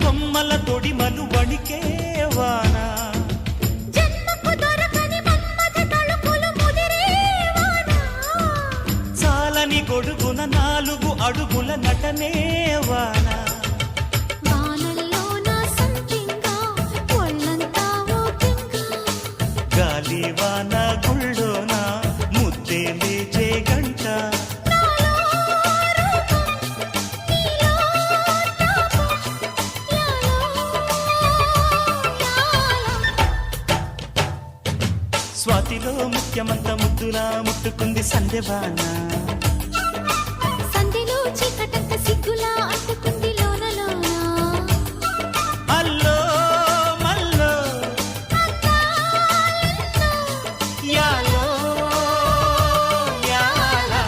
కొమ్మల తొడిమలు వణికే వాన జన్మకు దొరకని మన్మథ తళుకులు ముదిరే వాన చాలని గొడుగున 4 అడుగుల నటనే వాన వానల్లోన సంపింగా ఒళ్ళంతా ఊపింగా గాలి వాన గుళ్ళోన ముద్దే లేచే గంట స్వాతిలో ముఖ్యమంత ముద్దులా ముట్టుకుంది సంధ్యవాన సంధిలో చీకటంత సిగ్గులా